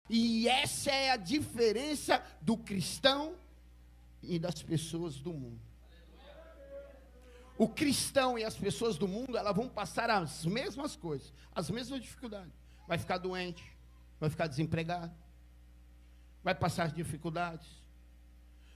E essa é a diferença do cristão e das pessoas do mundo. O cristão e as pessoas do mundo, elas vão passar as mesmas coisas, as mesmas dificuldades. Vai ficar doente, vai ficar desempregado, vai passar dificuldades.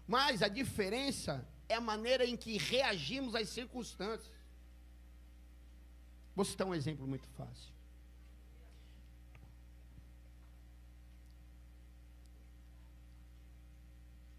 Mas a diferença é a maneira em que reagimos às circunstâncias. Vou citar um exemplo muito fácil.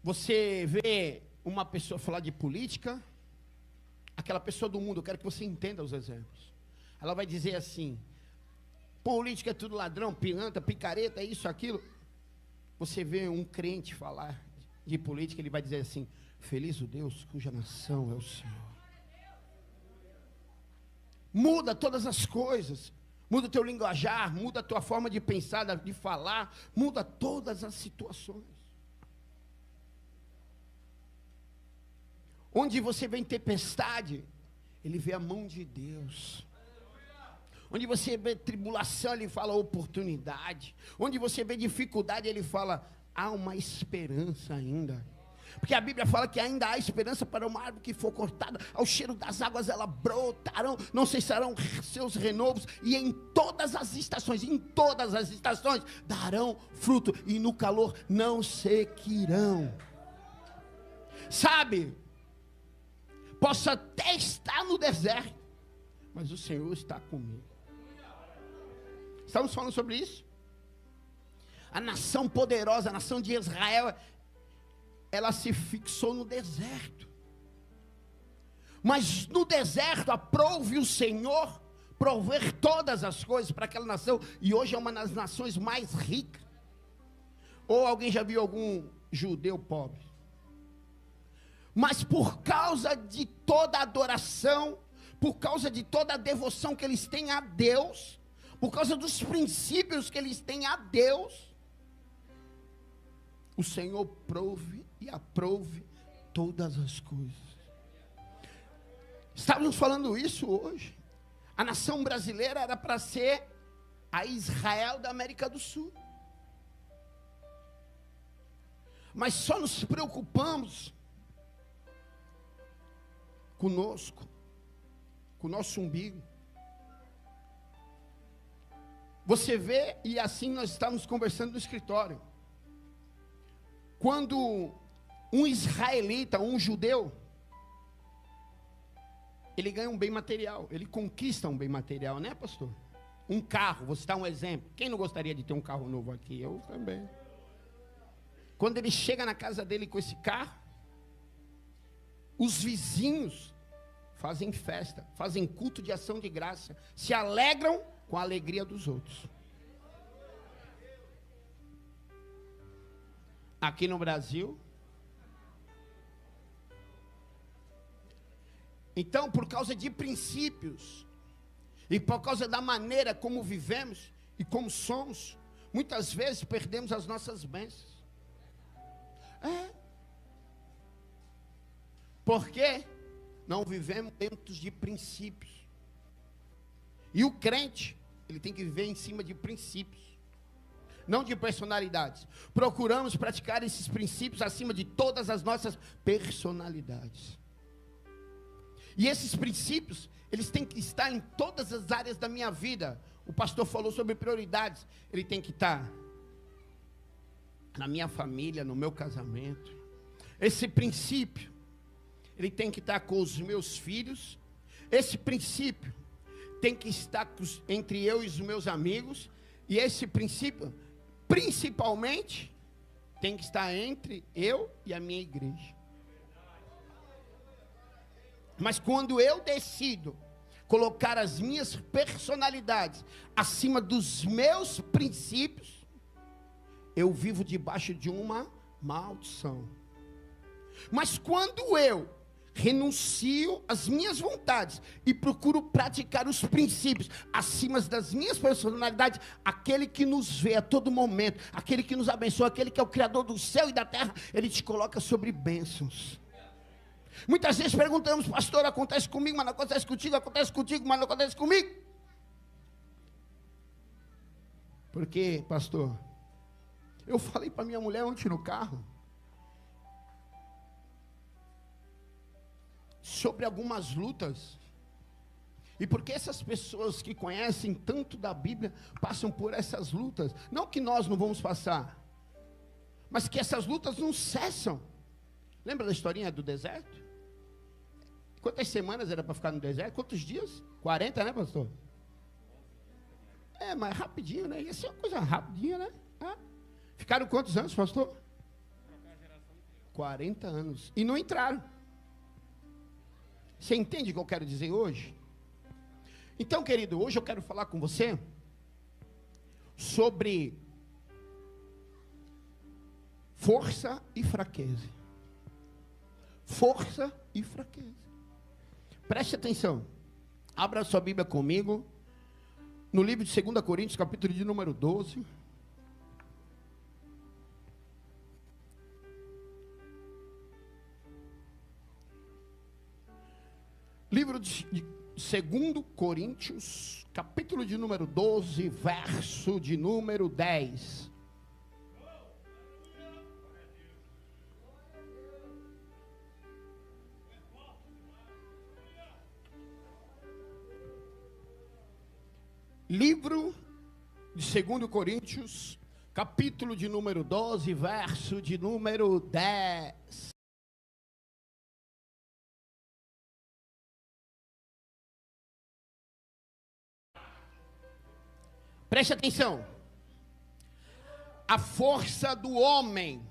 Você vê uma pessoa falar de política, aquela pessoa do mundo, eu quero que você entenda os exemplos. Ela vai dizer assim: política é tudo ladrão, pilantra, picareta, isso, aquilo. Você vê um crente falar de política, ele vai dizer assim: feliz o Deus cuja nação é o Senhor. Muda todas as coisas, muda o teu linguajar, muda a tua forma de pensar, de falar, muda todas as situações. Onde você vê tempestade, ele vê a mão de Deus. Onde você vê tribulação, ele fala oportunidade. Onde você vê dificuldade, ele fala, há uma esperança ainda. Porque a Bíblia fala que ainda há esperança para uma árvore que for cortada. Ao cheiro das águas ela brotarão, não cessarão seus renovos. E em todas as estações, darão fruto. E no calor não sequirão. Sabe, posso até estar no deserto, mas o Senhor está comigo. Estamos falando sobre isso? A nação poderosa, a nação de Israel, ela se fixou no deserto. Mas no deserto aprove o Senhor prover todas as coisas para aquela nação. E hoje é uma das nações mais ricas. Ou alguém já viu algum judeu pobre? Mas por causa de toda a adoração, por causa de toda a devoção que eles têm a Deus, por causa dos princípios que eles têm a Deus, o Senhor prove e aprove todas as coisas. Estávamos falando isso hoje. A nação brasileira era para ser a Israel da América do Sul. Mas só nos preocupamos conosco, com o nosso umbigo. Você vê, e assim nós estávamos conversando no escritório, quando um israelita, um judeu, ele ganha um bem material, ele conquista um bem material, né, pastor? Um carro, vou citar um exemplo. Quem não gostaria de ter um carro novo aqui? Eu também. Quando ele chega na casa dele com esse carro, os vizinhos fazem festa, fazem culto de ação de graça, se alegram com a alegria dos outros. Aqui no Brasil, então, por causa de princípios, e por causa da maneira como vivemos e como somos, muitas vezes perdemos as nossas bênçãos. Porque não vivemos dentro de princípios. E o crente, ele tem que viver em cima de princípios, não de personalidades. Procuramos praticar esses princípios acima de todas as nossas personalidades. E esses princípios, eles têm que estar em todas as áreas da minha vida. O pastor falou sobre prioridades. Ele tem que estar na minha família, no meu casamento. Esse princípio, ele tem que estar com os meus filhos. Esse princípio tem que estar entre eu e os meus amigos. E esse princípio, principalmente, tem que estar entre eu e a minha igreja. Mas quando eu decido colocar as minhas personalidades acima dos meus princípios, eu vivo debaixo de uma maldição. Mas quando eu renuncio às minhas vontades e procuro praticar os princípios acima das minhas personalidades, aquele que nos vê a todo momento, aquele que nos abençoa, aquele que é o Criador do céu e da terra, ele te coloca sobre bênçãos. Muitas vezes perguntamos, pastor, acontece comigo, mas não acontece contigo, mas não acontece comigo. Por quê, pastor? Eu falei para minha mulher ontem no carro sobre algumas lutas. E porque essas pessoas que conhecem tanto da Bíblia passam por essas lutas. Não que nós não vamos passar, mas que essas lutas não cessam. Lembra da historinha do deserto? Quantas semanas era para ficar no deserto? Quantos dias? 40, né, pastor? Mas rapidinho, né? Ia ser uma coisa rapidinha, né? Ficaram quantos anos, pastor? 40 anos. E não entraram. Você entende o que eu quero dizer hoje? Então, querido, hoje eu quero falar com você sobre força e fraqueza. Força e fraqueza. Preste atenção. Abra sua Bíblia comigo. No livro de 2 Coríntios, capítulo de número 12. Livro de 2 Coríntios, capítulo de número 12, verso de número 10. Livro de 2 Coríntios, capítulo de número 12, verso de número 10. Preste atenção. A força do homem.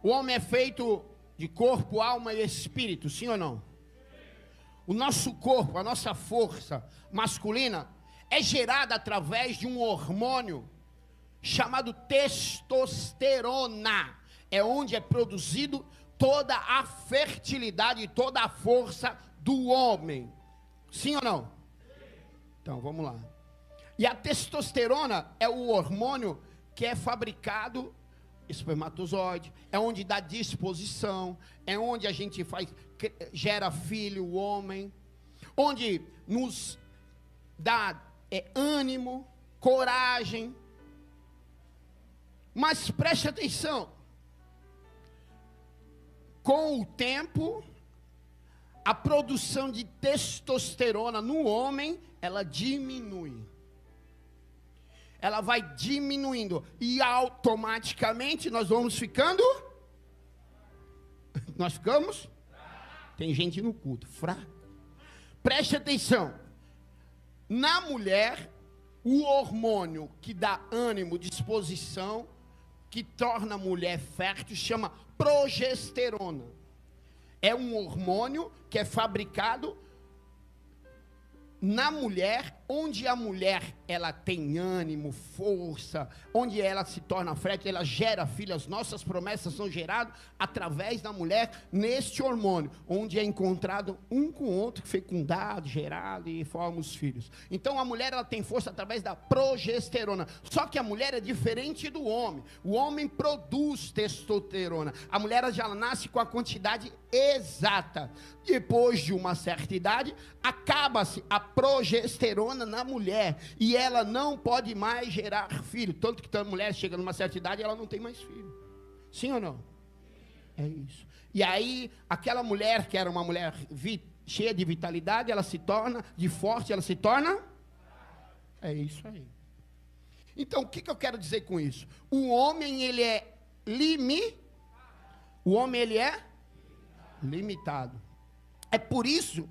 O homem é feito de corpo, alma e espírito, sim ou não? O nosso corpo, a nossa força masculina é gerada através de um hormônio chamado testosterona. É onde é produzido toda a fertilidade, toda a força do homem. Sim ou não? Então, vamos lá. E a testosterona é o hormônio que é fabricado, espermatozoide, é onde dá disposição, é onde a gente gera filho, o homem, onde nos dá ânimo, coragem. Mas preste atenção, com o tempo, a produção de testosterona no homem, ela diminui. Ela vai diminuindo e automaticamente nós vamos ficando. Nós ficamos? Tem gente no culto, fraco. Preste atenção. Na mulher, o hormônio que dá ânimo, disposição, que torna a mulher fértil, chama progesterona. É um hormônio que é fabricado na mulher, onde a mulher ela tem ânimo, força, onde ela se torna fértil, ela gera filhos. Nossas promessas são geradas através da mulher neste hormônio, onde é encontrado um com o outro, fecundado, gerado e forma os filhos. Então a mulher ela tem força através da progesterona. Só que a mulher é diferente do homem. O homem produz testosterona. A mulher já nasce com a quantidade exata. Depois de uma certa idade, acaba-se a progesterona na mulher e ela não pode mais gerar filho. Tanto que a mulher chega numa certa idade, ela não tem mais filho. Sim ou não? É isso. E aí, aquela mulher que era uma mulher cheia de vitalidade, ela se torna de forte, ela se torna. É isso aí. Então, o que eu quero dizer com isso? O homem, ele é limitado. É por isso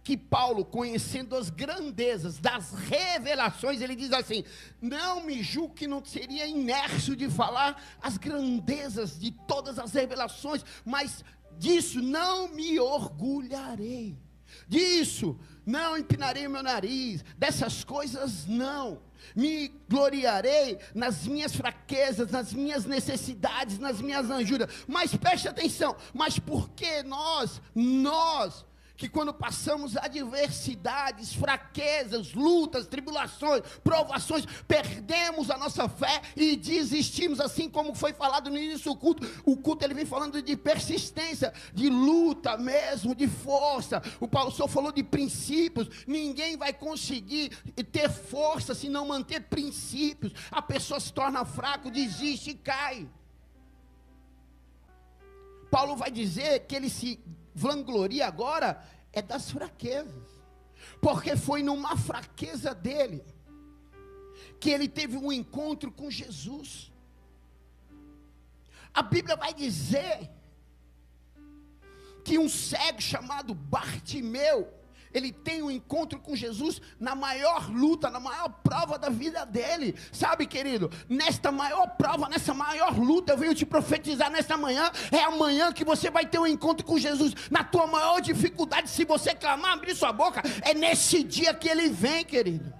que Paulo, conhecendo as grandezas das revelações, ele diz assim: não me julgue que não seria inércio de falar as grandezas de todas as revelações, mas disso não me orgulharei, disso não empinarei meu nariz, dessas coisas não. Me gloriarei nas minhas fraquezas, nas minhas necessidades, nas minhas anjuras. Mas preste atenção, mas por que nós que quando passamos adversidades, fraquezas, lutas, tribulações, provações, perdemos a nossa fé e desistimos, assim como foi falado no início do culto. O culto ele vem falando de persistência, de luta mesmo, de força. O Paulo só falou de princípios. Ninguém vai conseguir ter força se não manter princípios. A pessoa se torna fraco, desiste e cai. Paulo vai dizer que ele se vangloria agora é das fraquezas, porque foi numa fraqueza dele que ele teve um encontro com Jesus. A Bíblia vai dizer que um cego chamado Bartimeu, ele tem um encontro com Jesus na maior luta, na maior prova da vida dele. Sabe, querido, nesta maior prova, nessa maior luta, eu venho te profetizar nesta manhã. É amanhã que você vai ter um encontro com Jesus. Na tua maior dificuldade, se você clamar, abrir sua boca, é nesse dia que ele vem, querido.